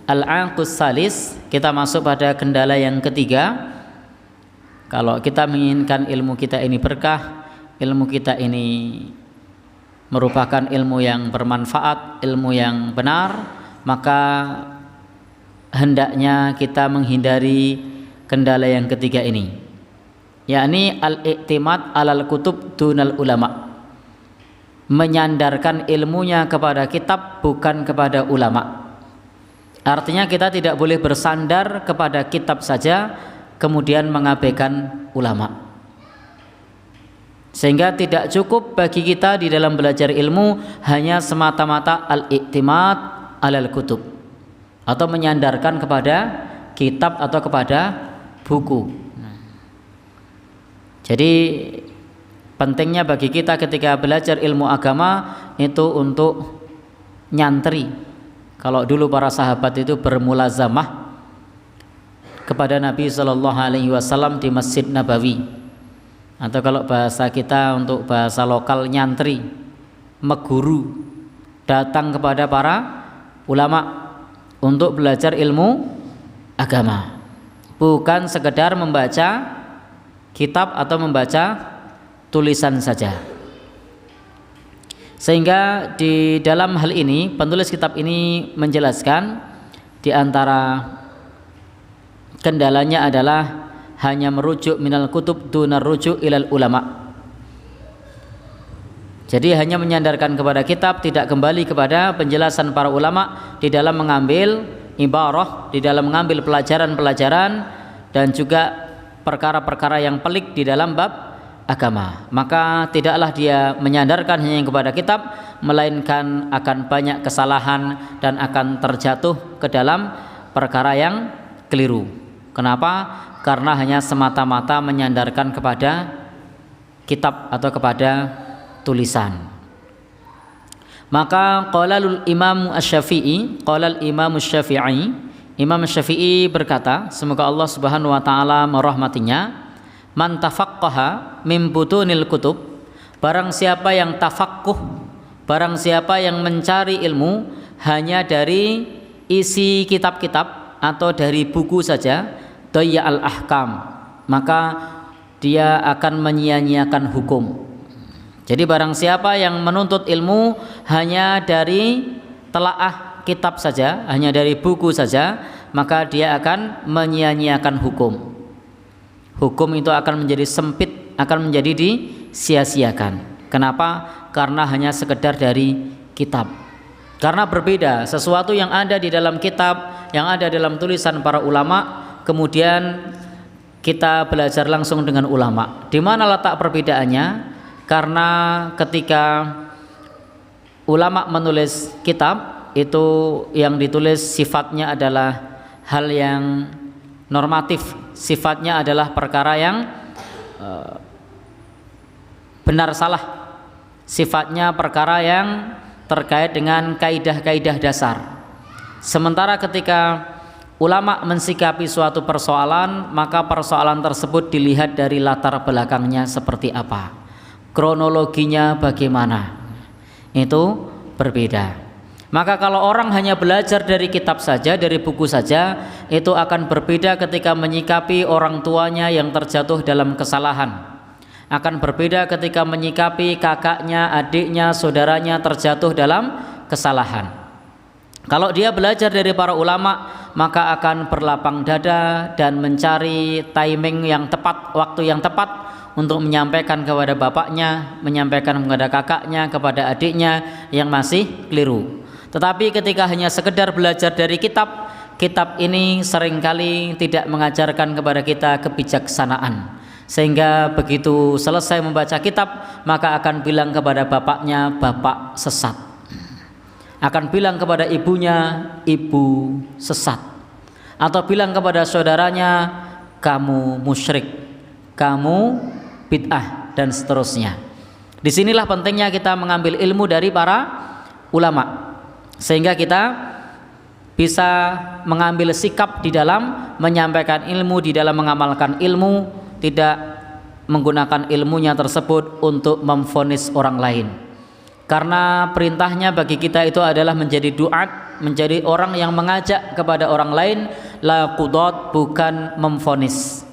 Al-'aqus salis, kita masuk pada kendala yang ketiga. Kalau kita menginginkan ilmu kita ini berkah, ilmu kita ini merupakan ilmu yang bermanfaat, ilmu yang benar, maka hendaknya kita menghindari kendala yang ketiga ini, yakni al-i'timad alal kutub dunal ulama, menyandarkan ilmunya kepada kitab bukan kepada ulama. Artinya kita tidak boleh bersandar kepada kitab saja kemudian mengabaikan ulama, sehingga tidak cukup bagi kita di dalam belajar ilmu hanya semata-mata al-i'timad alal kutub atau menyandarkan kepada kitab atau kepada buku. Jadi pentingnya bagi kita ketika belajar ilmu agama itu untuk nyantri. Kalau dulu para sahabat itu bermulazamah kepada Nabi SAW di Masjid Nabawi, atau kalau bahasa kita untuk bahasa lokal nyantri, meguru, datang kepada para ulama untuk belajar ilmu agama, bukan sekedar membaca kitab atau membaca tulisan saja. Sehingga di dalam hal ini penulis kitab ini menjelaskan di antara kendalanya adalah hanya merujuk minal kutub dunar rujuk ilal ulama. Jadi hanya menyandarkan kepada kitab, tidak kembali kepada penjelasan para ulama di dalam mengambil ibarah, di dalam mengambil pelajaran-pelajaran dan juga perkara-perkara yang pelik di dalam bab agama. Maka tidaklah dia menyandarkan hanya kepada kitab, melainkan akan banyak kesalahan dan akan terjatuh ke dalam perkara yang keliru. Kenapa? Karena hanya semata-mata menyandarkan kepada kitab atau kepada tulisan. Maka qalal Imam Asy-Syafi'i, qalal Imam Asy-Syafi'i, Imam Asy-Syafi'i berkata, semoga Allah Subhanahu wa taala merahmatinya, man tafaqqaha min butunil kutub, barang siapa yang tafaqquh, barang siapa yang mencari ilmu hanya dari isi kitab-kitab atau dari buku saja, dayya al ahkam, maka dia akan menyia-nyiakan hukum. Jadi barang siapa yang menuntut ilmu hanya dari telaah kitab saja, hanya dari buku saja, maka dia akan menyia-nyiakan hukum. Hukum itu akan menjadi sempit, akan menjadi disia-siakan. Kenapa? Karena hanya sekedar dari kitab. Karena berbeda sesuatu yang ada di dalam kitab, yang ada dalam tulisan para ulama, kemudian kita belajar langsung dengan ulama. Di mana letak perbedaannya? Karena ketika ulama menulis kitab, itu yang ditulis sifatnya adalah hal yang normatif, sifatnya adalah perkara yang benar salah, sifatnya perkara yang terkait dengan kaidah-kaidah dasar. Sementara ketika ulama mensikapi suatu persoalan, maka persoalan tersebut dilihat dari latar belakangnya seperti apa, kronologinya bagaimana, itu berbeda. Maka kalau orang hanya belajar dari kitab saja, dari buku saja, itu akan berbeda ketika menyikapi orang tuanya yang terjatuh dalam kesalahan, akan berbeda ketika menyikapi kakaknya, adiknya, saudaranya terjatuh dalam kesalahan. Kalau dia belajar dari para ulama, maka akan berlapang dada dan mencari timing yang tepat, waktu yang tepat untuk menyampaikan kepada bapaknya, menyampaikan kepada kakaknya, kepada adiknya yang masih keliru. Tetapi ketika hanya sekedar belajar dari kitab, kitab ini seringkali tidak mengajarkan kepada kita kebijaksanaan, sehingga begitu selesai membaca kitab, maka akan bilang kepada bapaknya, bapak sesat, akan bilang kepada ibunya, ibu sesat, atau bilang kepada saudaranya, kamu musyrik, kamu bid'ah, dan seterusnya. Disinilah pentingnya kita mengambil ilmu dari para ulama, sehingga kita bisa mengambil sikap di dalam menyampaikan ilmu, di dalam mengamalkan ilmu, tidak menggunakan ilmunya tersebut untuk memvonis orang lain. Karena perintahnya bagi kita itu adalah menjadi duat, menjadi orang yang mengajak kepada orang lain, la qudat, bukan memvonis.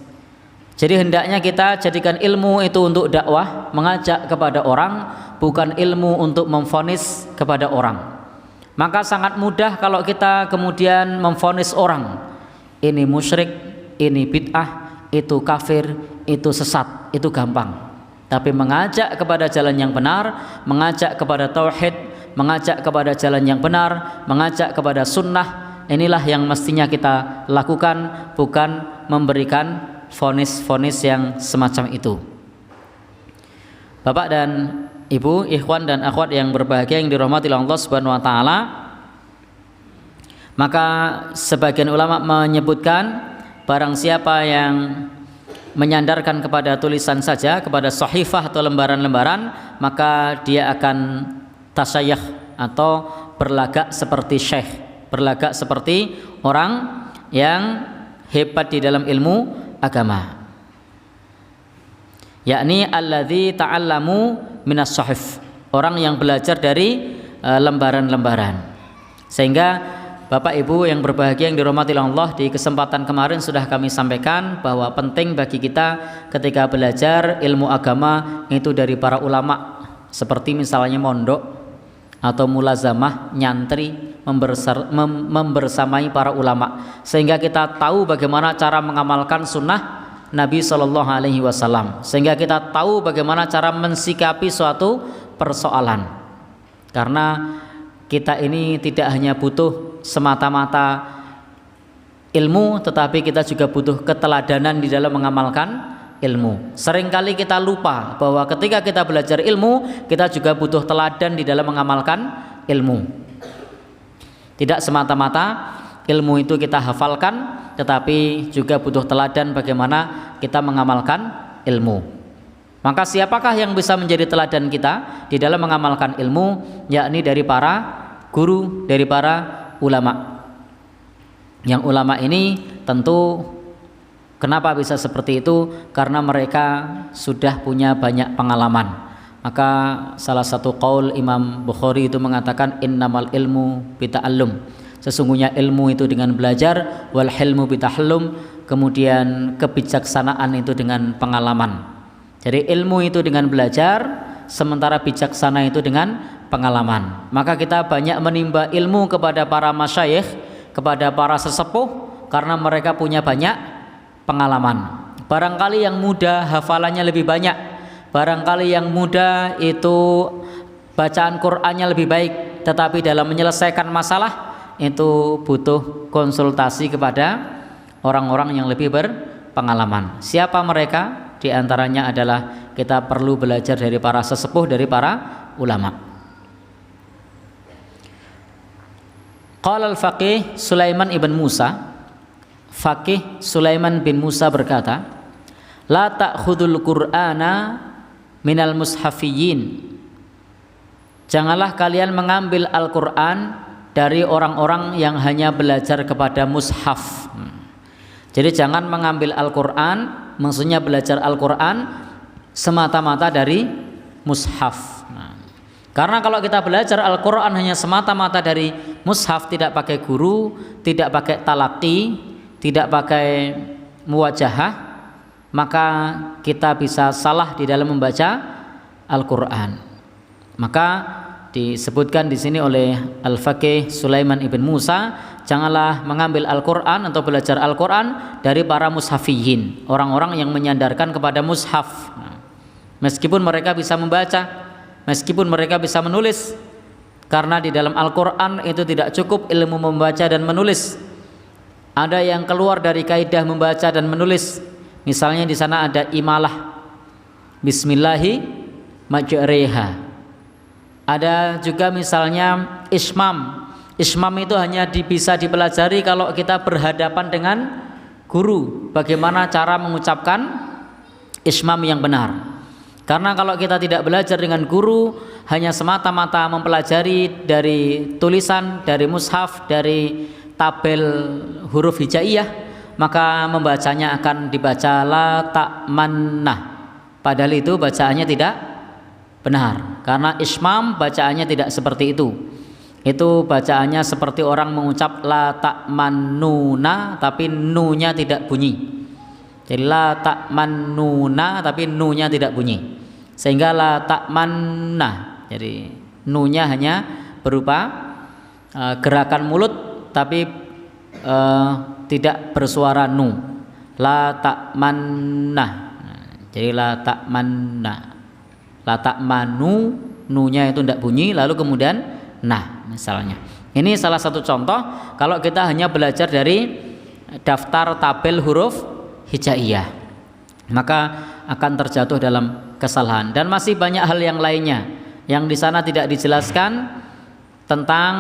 Jadi hendaknya kita jadikan ilmu itu untuk dakwah, mengajak kepada orang, bukan ilmu untuk memvonis kepada orang. Maka sangat mudah kalau kita kemudian memvonis orang, ini musyrik, ini bid'ah, itu kafir, itu sesat, itu gampang. Tapi mengajak kepada jalan yang benar, mengajak kepada tauhid, mengajak kepada jalan yang benar, mengajak kepada sunnah, inilah yang mestinya kita lakukan, bukan memberikan vonis-vonis yang semacam itu. Bapak dan Ibu, ikhwan dan akhwat yang berbahagia yang dirahmati Allah Subhanahu wa taala, maka sebagian ulama menyebutkan barang siapa yang menyandarkan kepada tulisan saja, kepada sahifah atau lembaran-lembaran, maka dia akan tasayyuh atau berlagak seperti syekh, berlagak seperti orang yang hebat di dalam ilmu agama, yakni alladzi ta'allamu minas sahif, orang yang belajar dari lembaran-lembaran. Sehingga Bapak Ibu yang berbahagia yang dirahmati Allah, di kesempatan kemarin sudah kami sampaikan bahwa penting bagi kita ketika belajar ilmu agama itu dari para ulama, seperti misalnya mondok atau mulazamah, nyantri, membersamai para ulama, sehingga kita tahu bagaimana cara mengamalkan sunnah Nabi Shallallahu Alaihi Wasallam, sehingga kita tahu bagaimana cara mensikapi suatu persoalan. Karena kita ini tidak hanya butuh semata-mata ilmu, tetapi kita juga butuh keteladanan di dalam mengamalkan ilmu. Seringkali kita lupa bahwa ketika kita belajar ilmu, kita juga butuh teladan di dalam mengamalkan ilmu. Tidak semata-mata ilmu itu kita hafalkan, tetapi juga butuh teladan bagaimana kita mengamalkan ilmu. Maka siapakah yang bisa menjadi teladan kita di dalam mengamalkan ilmu? Yakni dari para guru, dari para ulama. Yang ulama ini tentu kenapa bisa seperti itu? Karena mereka sudah punya banyak pengalaman. Maka salah satu qaul Imam Bukhari itu mengatakan innamal ilmu bita'allum. Sesungguhnya ilmu itu dengan belajar, wal hilmu bitahallum, kemudian kebijaksanaan itu dengan pengalaman. Jadi ilmu itu dengan belajar, sementara bijaksana itu dengan pengalaman. Maka kita banyak menimba ilmu kepada para masyayikh, kepada para sesepuh, karena mereka punya banyak pengalaman. Barangkali yang muda hafalannya lebih banyak, barangkali yang muda itu bacaan Qur'annya lebih baik, tetapi dalam menyelesaikan masalah itu butuh konsultasi kepada orang-orang yang lebih berpengalaman. Siapa mereka? Di antaranya adalah kita perlu belajar dari para sesepuh, dari para ulama. Qala al-faqih Sulaiman ibn Musa, Faqih Sulaiman bin Musa berkata, la ta'khudul Qur'ana minal mushafiyyin. Janganlah kalian mengambil Al-Qur'an dari orang-orang yang hanya belajar kepada mushaf. Jadi jangan mengambil Al-Qur'an, maksudnya belajar Al-Qur'an semata-mata dari mushaf. Karena kalau kita belajar Al-Qur'an hanya semata-mata dari mushaf, tidak pakai guru, tidak pakai talaqi, tidak pakai muwajahah, maka kita bisa salah di dalam membaca Al-Qur'an. Maka disebutkan di sini oleh Al-Faqih Sulaiman ibn Musa, janganlah mengambil Al-Qur'an atau belajar Al-Qur'an dari para mushafiyin, orang-orang yang menyandarkan kepada mushaf. Meskipun mereka bisa membaca, meskipun mereka bisa menulis, karena di dalam Al-Qur'an itu tidak cukup ilmu membaca dan menulis. Ada yang keluar dari kaidah membaca dan menulis. Misalnya di sana ada imalah, bismillahi majriha. Ada juga misalnya ismam. Ismam itu hanya bisa dipelajari kalau kita berhadapan dengan guru, bagaimana cara mengucapkan ismam yang benar. Karena kalau kita tidak belajar dengan guru, hanya semata-mata mempelajari dari tulisan, dari mushaf, dari tabel huruf hijaiyah, maka membacanya akan dibaca la ta'mannah, padahal itu bacaannya tidak benar, karena ismam bacaannya tidak seperti itu. itu bacaannya seperti orang mengucap la ta'mannuna tapi nunya tidak bunyi. Jadi la ta'mannuna tapi nunya tidak bunyi, sehingga la ta'manna, jadi nunya hanya berupa gerakan mulut tapi tidak bersuara nu. La ta'manna, jadi la ta'manna, la ta'manu, nunya itu tidak bunyi, lalu kemudian nah misalnya. Ini salah satu contoh kalau kita hanya belajar dari daftar tabel huruf hijaiyah, maka akan terjatuh dalam kesalahan. Dan masih banyak hal yang lainnya yang di sana tidak dijelaskan tentang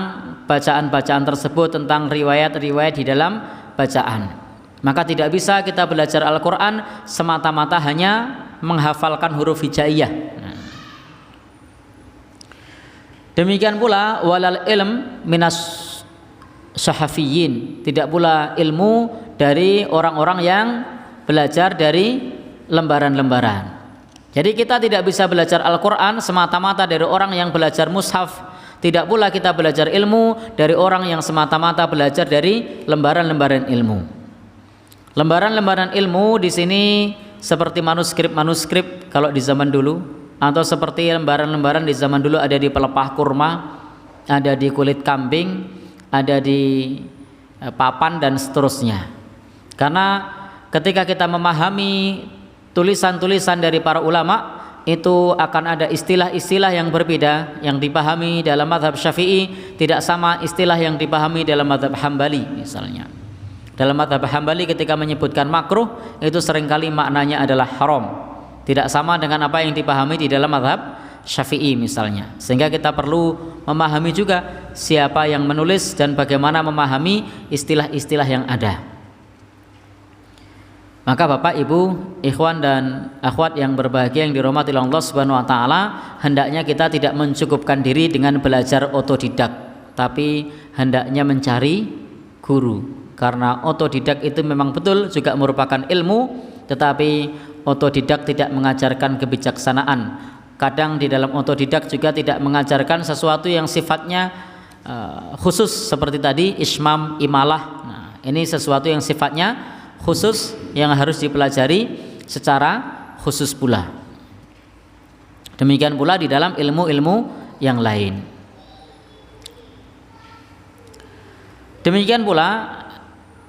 bacaan-bacaan tersebut, tentang riwayat-riwayat di dalam bacaan. Maka tidak bisa kita belajar Al-Quran semata-mata hanya menghafalkan huruf hijaiyah. Demikian pula walal ilm minas sahafiyin, tidak pula ilmu dari orang-orang yang belajar dari lembaran-lembaran. Jadi kita tidak bisa belajar Al-Quran semata-mata dari orang yang belajar mushaf. Tidak pula kita belajar ilmu dari orang yang semata-mata belajar dari lembaran-lembaran ilmu. Lembaran-lembaran ilmu di sini seperti manuskrip-manuskrip kalau di zaman dulu, atau seperti lembaran-lembaran di zaman dulu ada di pelepah kurma, ada di kulit kambing, ada di papan dan seterusnya. Karena ketika kita memahami tulisan-tulisan dari para ulama, itu akan ada istilah-istilah yang berbeda yang dipahami dalam mazhab Syafi'i tidak sama istilah yang dipahami dalam mazhab Hambali misalnya. Dalam mazhab Hambali ketika menyebutkan makruh itu seringkali maknanya adalah haram, tidak sama dengan apa yang dipahami di dalam mazhab Syafi'i misalnya. Sehingga kita perlu memahami juga siapa yang menulis dan bagaimana memahami istilah-istilah yang ada. Maka Bapak, Ibu, ikhwan dan akhwat yang berbahagia yang dirahmati Allah Subhanahu wa taala, hendaknya kita tidak mencukupkan diri dengan belajar otodidak, tapi hendaknya mencari guru. Karena otodidak itu memang betul juga merupakan ilmu, tetapi otodidak tidak mengajarkan kebijaksanaan. Kadang di dalam otodidak juga tidak mengajarkan sesuatu yang sifatnya khusus seperti tadi ismam, imalah. Nah, ini sesuatu yang sifatnya khusus yang harus dipelajari secara khusus pula. Demikian pula di dalam ilmu-ilmu yang lain. Demikian pula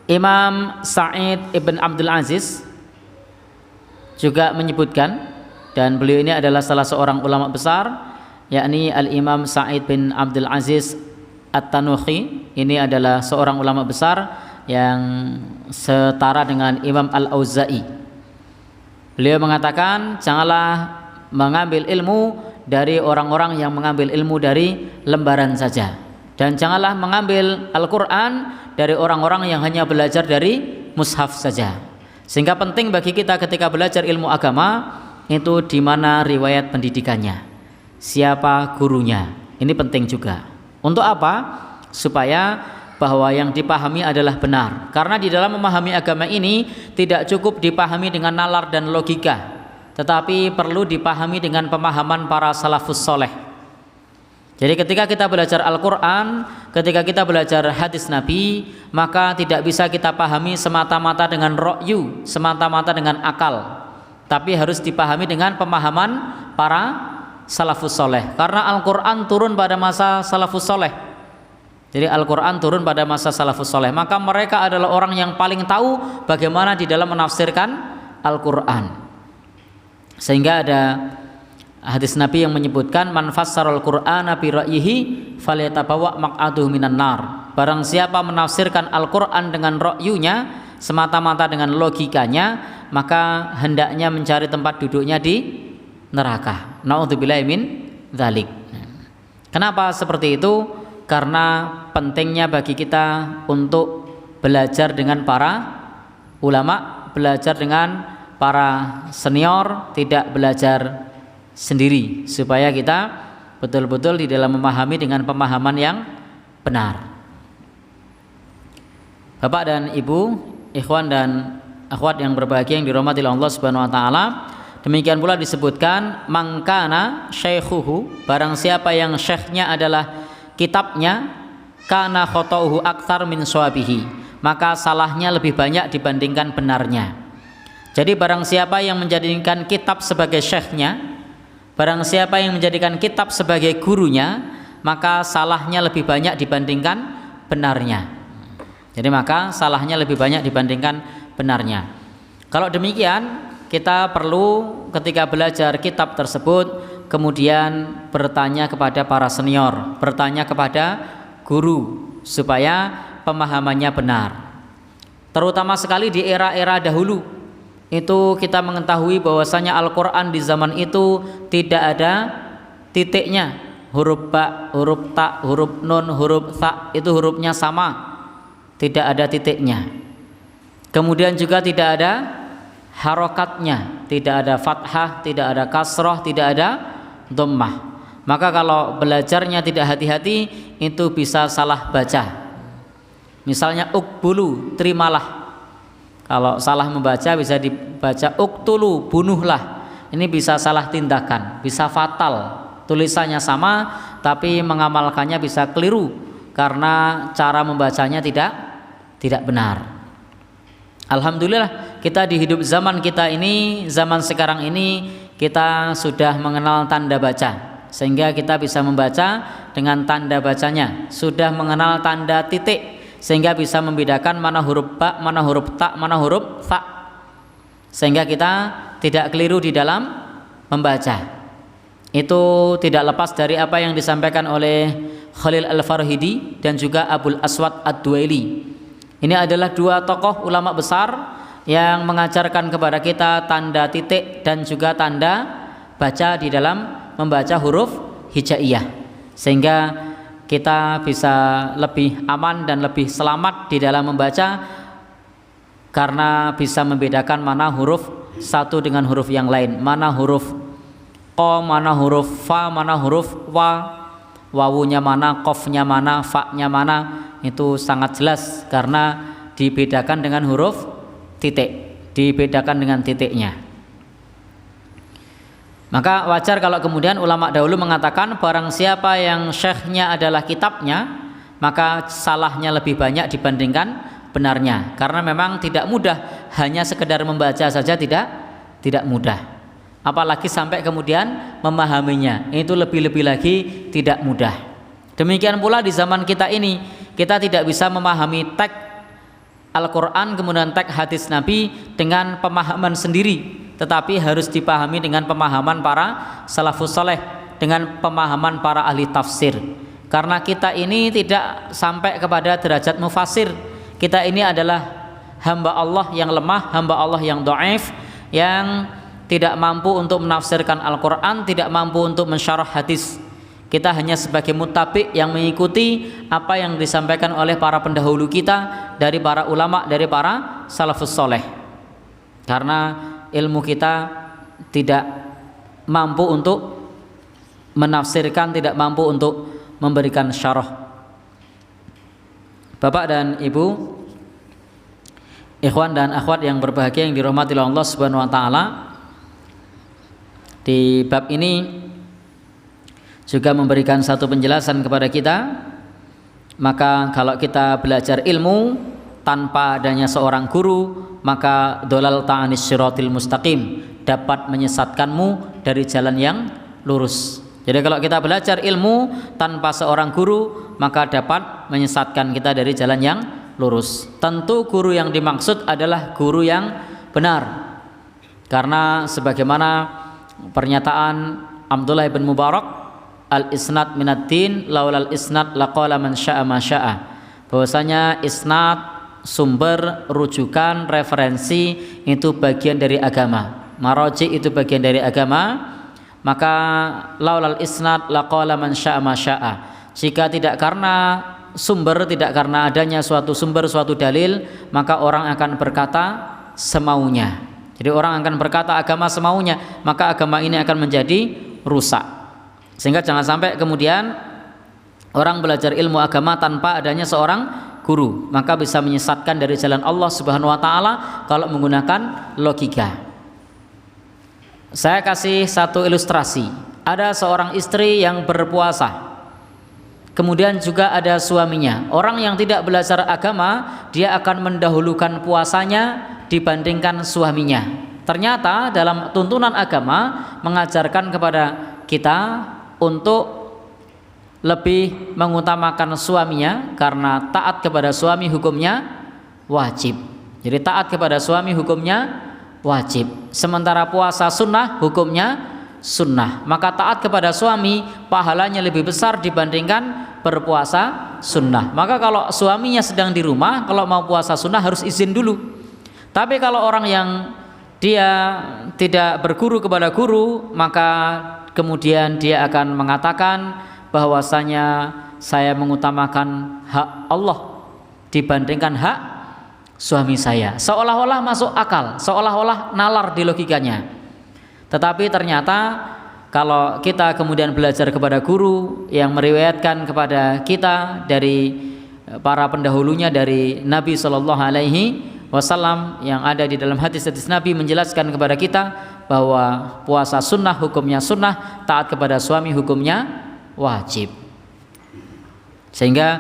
Imam Sa'id ibn Abdul Aziz juga menyebutkan, dan beliau ini adalah salah seorang ulama besar, yakni Al-Imam Sa'id bin Abdul Aziz At-Tanuhi. Ini adalah seorang ulama besar yang setara dengan Imam Al-Auza'i. Beliau mengatakan, janganlah mengambil ilmu dari orang-orang yang mengambil ilmu dari lembaran saja, dan janganlah mengambil Al-Quran dari orang-orang yang hanya belajar dari mushaf saja. Sehingga penting bagi kita ketika belajar ilmu agama itu di mana riwayat pendidikannya, siapa gurunya. Ini penting juga. Untuk apa? Supaya bahwa yang dipahami adalah benar. Karena di dalam memahami agama ini tidak cukup dipahami dengan nalar dan logika, tetapi perlu dipahami dengan pemahaman para salafus soleh. Jadi ketika kita belajar Al-Quran, ketika kita belajar hadis Nabi, maka tidak bisa kita pahami semata-mata dengan ra'yu, semata-mata dengan akal, tapi harus dipahami dengan pemahaman para salafus soleh. Karena Al-Quran turun pada masa salafus soleh. Jadi Al-Quran turun pada masa salafus soleh, maka mereka adalah orang yang paling tahu bagaimana di dalam menafsirkan Al-Quran. Sehingga ada hadis Nabi yang menyebutkan, man fassarul Qur'ana bi ra'yihi falyatabawa maq'aduhu minan nar. Barang siapa menafsirkan Al-Qur'an dengan ra'yunya, semata-mata dengan logikanya, maka hendaknya mencari tempat duduknya di neraka. Na'udzubillahi min dzalik. Kenapa seperti itu? Karena pentingnya bagi kita untuk belajar dengan para ulama, belajar dengan para senior, tidak belajar sendiri, supaya kita betul-betul di dalam memahami dengan pemahaman yang benar. Bapak dan Ibu, ikhwan dan akhwat yang berbahagia yang dirahmati Allah Subhanahu wa taala, demikian pula disebutkan mangkana syaikhuhu, barang siapa yang syekhnya adalah kitabnya, kana khata'uhu aktsar min shawabihi, maka salahnya lebih banyak dibandingkan benarnya. Jadi barang siapa yang menjadikan kitab sebagai syekhnya, barang siapa yang menjadikan kitab sebagai gurunya, maka salahnya lebih banyak dibandingkan benarnya. Jadi maka salahnya lebih banyak dibandingkan benarnya. Kalau demikian, kita perlu ketika belajar kitab tersebut kemudian bertanya kepada para senior, bertanya kepada guru supaya pemahamannya benar. Terutama sekali di era-era dahulu, itu kita mengetahui bahwasanya Al-Quran di zaman itu tidak ada titiknya. Huruf ba, huruf ta, huruf nun, huruf tha, itu hurufnya sama, tidak ada titiknya. Kemudian juga tidak ada harokatnya, tidak ada fathah, tidak ada kasroh, tidak ada dhammah. Maka kalau belajarnya tidak hati-hati, itu bisa salah baca. Misalnya ukbulu, terimalah. Kalau salah membaca bisa dibaca uktulu, bunuhlah. Ini bisa salah tindakan, bisa fatal. Tulisannya sama tapi mengamalkannya bisa keliru karena cara membacanya tidak benar. Alhamdulillah kita di hidup zaman kita ini, zaman sekarang ini, kita sudah mengenal tanda baca sehingga kita bisa membaca dengan tanda bacanya, sudah mengenal tanda titik sehingga bisa membedakan mana huruf ba, mana huruf ta, mana huruf tha, sehingga kita tidak keliru di dalam membaca. Itu tidak lepas dari apa yang disampaikan oleh Khalil Al-Farhidi dan juga Abul Aswad Ad-Duaili. Ini adalah dua tokoh ulama besar yang mengajarkan kepada kita tanda titik dan juga tanda baca di dalam membaca huruf hijaiyah, sehingga kita bisa lebih aman dan lebih selamat di dalam membaca karena bisa membedakan mana huruf satu dengan huruf yang lain, mana huruf qa, mana huruf fa, mana huruf wa, wawunya mana, qafnya mana, fa-nya mana, itu sangat jelas karena dibedakan dengan huruf titik, dibedakan dengan titiknya. Maka wajar kalau kemudian ulama dahulu mengatakan barang siapa yang syekhnya adalah kitabnya, maka salahnya lebih banyak dibandingkan benarnya, karena memang tidak mudah hanya sekedar membaca saja, tidak mudah. Apalagi sampai kemudian memahaminya, itu lebih-lebih lagi tidak mudah. Demikian pula di zaman kita ini, kita tidak bisa memahami teks Al-Quran kemudian teks hadis Nabi dengan pemahaman sendiri, tetapi harus dipahami dengan pemahaman para salafus saleh, dengan pemahaman para ahli tafsir. Karena kita ini tidak sampai kepada derajat mufassir, kita ini adalah hamba Allah yang lemah, hamba Allah yang dhaif, yang tidak mampu untuk menafsirkan Al-Quran, tidak mampu untuk mensyarah hadis. Kita hanya sebagai muttabi yang mengikuti apa yang disampaikan oleh para pendahulu kita, dari para ulama, dari para salafus soleh. Karena ilmu kita tidak mampu untuk menafsirkan, tidak mampu untuk memberikan syarah. Bapak dan Ibu, ikhwan dan akhwat yang berbahagia yang dirahmati oleh Allah Subhanahu wa taala, di bab ini juga memberikan satu penjelasan kepada kita. Maka kalau kita belajar ilmu tanpa adanya seorang guru, maka dolal ta'anis syiratil mustaqim, dapat menyesatkanmu dari jalan yang lurus. Jadi kalau kita belajar ilmu tanpa seorang guru, maka dapat menyesatkan kita dari jalan yang lurus. Tentu guru yang dimaksud adalah guru yang benar, karena sebagaimana pernyataan Abdullah bin Mubarak, al-isnad minad din, laulal isnad laqala man syaa ma syaa, bahwasanya isnad, sumber, rujukan, referensi itu bagian dari agama, maraji itu bagian dari agama. Maka laulal isnad laqala man syaa ma syaa, jika tidak karena sumber, tidak karena adanya suatu sumber, suatu dalil, maka orang akan berkata semaunya. Jadi orang akan berkata agama semaunya, maka agama ini akan menjadi rusak. Sehingga jangan sampai kemudian orang belajar ilmu agama tanpa adanya seorang guru, maka bisa menyesatkan dari jalan Allah Subhanahu wa taala kalau menggunakan logika. Saya kasih satu ilustrasi. Ada seorang istri yang berpuasa. kemudian juga ada suaminya. Orang yang tidak belajar agama, dia akan mendahulukan puasanya dibandingkan suaminya. Ternyata dalam tuntunan agama mengajarkan kepada kita untuk lebih mengutamakan suaminya, karena taat kepada suami hukumnya wajib. Jadi taat kepada suami hukumnya wajib, sementara puasa sunnah hukumnya sunnah. Maka taat kepada suami pahalanya lebih besar dibandingkan berpuasa sunnah. Maka kalau suaminya sedang di rumah, kalau mau puasa sunnah harus izin dulu. Tapi kalau orang yang dia tidak berguru kepada guru, maka kemudian dia akan mengatakan bahwasanya saya mengutamakan hak Allah dibandingkan hak suami saya. Seolah-olah masuk akal, seolah-olah nalar di logikanya. Tetapi ternyata kalau kita kemudian belajar kepada guru yang meriwayatkan kepada kita dari para pendahulunya, dari Nabi Shallallahu Alaihi Wasallam, yang ada di dalam hadis-hadis Nabi menjelaskan kepada kita bahwa puasa sunnah hukumnya sunnah, taat kepada suami hukumnya wajib. Sehingga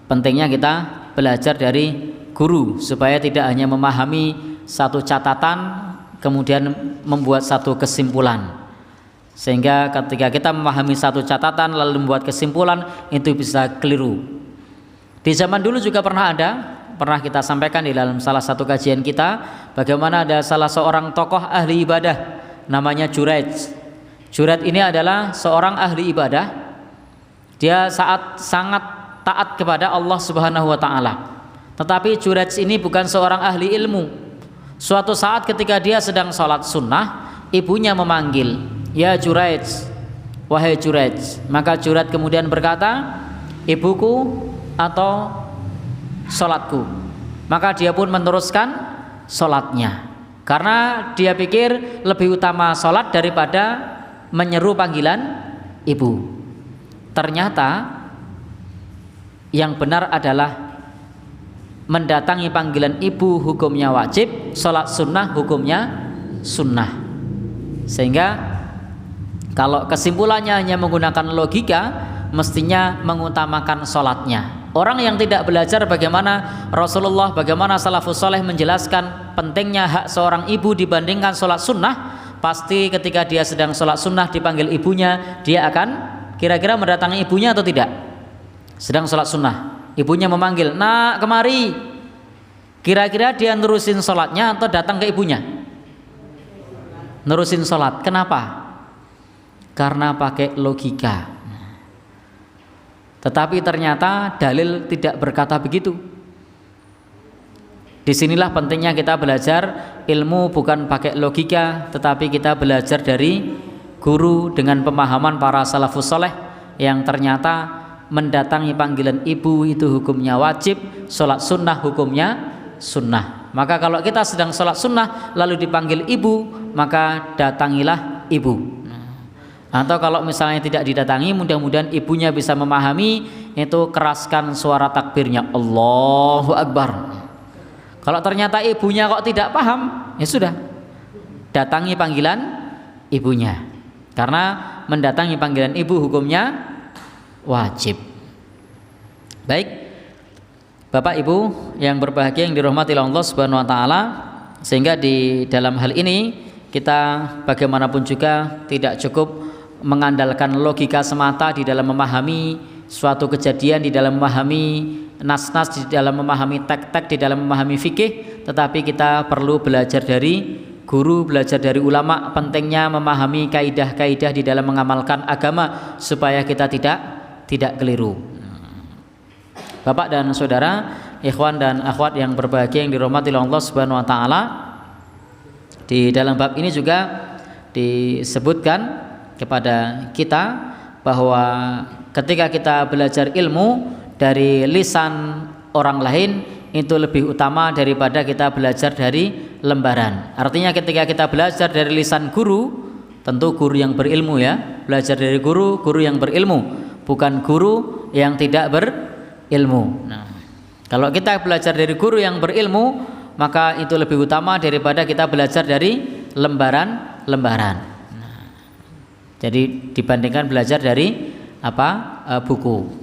pentingnya kita belajar dari guru supaya tidak hanya memahami satu catatan kemudian membuat satu kesimpulan. Sehingga ketika kita memahami satu catatan lalu membuat kesimpulan, itu bisa keliru. Di zaman dulu juga pernah kita sampaikan di dalam salah satu kajian kita, bagaimana ada salah seorang tokoh ahli ibadah namanya Juraij. Juraij ini adalah seorang ahli ibadah. Dia sangat taat kepada Allah Subhanahu wa taala. Tetapi Juraij ini bukan seorang ahli ilmu. Suatu saat ketika dia sedang sholat sunnah, ibunya memanggil, "Ya Juraij, wahai Juraij." Maka Juraij kemudian berkata, "Ibuku atau sholatku?" Maka dia pun meneruskan sholatnya, karena dia pikir lebih utama sholat daripada menyeru panggilan ibu. Ternyata yang benar adalah mendatangi panggilan ibu hukumnya wajib, sholat sunnah hukumnya sunnah. Sehingga kalau kesimpulannya hanya menggunakan logika, mestinya mengutamakan sholatnya. Orang yang tidak belajar bagaimana Rasulullah, bagaimana salafus soleh menjelaskan pentingnya hak seorang ibu dibandingkan sholat sunnah, pasti ketika dia sedang sholat sunnah dipanggil ibunya, dia akan kira-kira mendatangi ibunya atau tidak? Sedang sholat sunnah, ibunya memanggil, "Nak, kemari." Kira-kira dia nerusin sholatnya atau datang ke ibunya? Nerusin sholat. Kenapa? Karena pakai logika. Tetapi ternyata dalil tidak berkata begitu. Disinilah pentingnya kita belajar ilmu bukan pakai logika, tetapi kita belajar dari guru dengan pemahaman para salafus soleh yang ternyata mendatangi panggilan ibu itu hukumnya wajib, sholat sunnah hukumnya sunnah. Maka kalau kita sedang sholat sunnah lalu dipanggil ibu, maka datangilah ibu. Atau kalau misalnya tidak didatangi, mudah-mudahan ibunya bisa memahami, itu keraskan suara takbirnya, Allahu Akbar. Kalau ternyata ibunya kok tidak paham, ya sudah, datangi panggilan ibunya. Karena mendatangi panggilan ibu hukumnya wajib. Baik, Bapak Ibu yang berbahagia yang dirahmati Allah Subhanahu wa taala, sehingga di dalam hal ini kita bagaimanapun juga tidak cukup mengandalkan logika semata di dalam memahami suatu kejadian, di dalam memahami nas-nas, di dalam memahami tek-tek, di dalam memahami fikih, tetapi kita perlu belajar dari guru, belajar dari ulama, pentingnya memahami kaidah-kaidah di dalam mengamalkan agama supaya kita tidak keliru. Bapak dan saudara, ikhwan dan akhwat yang berbahagia yang dirahmati Allah Subhanahu wa taala, di dalam bab ini juga disebutkan kepada kita bahwa ketika kita belajar ilmu dari lisan orang lain itu lebih utama daripada kita belajar dari lembaran. Artinya ketika kita belajar dari lisan guru, tentu guru yang berilmu ya, belajar dari guru yang berilmu, bukan guru yang tidak berilmu. Nah, kalau kita belajar dari guru yang berilmu, maka itu lebih utama daripada kita belajar dari lembaran-lembaran. Jadi dibandingkan belajar dari apa? buku.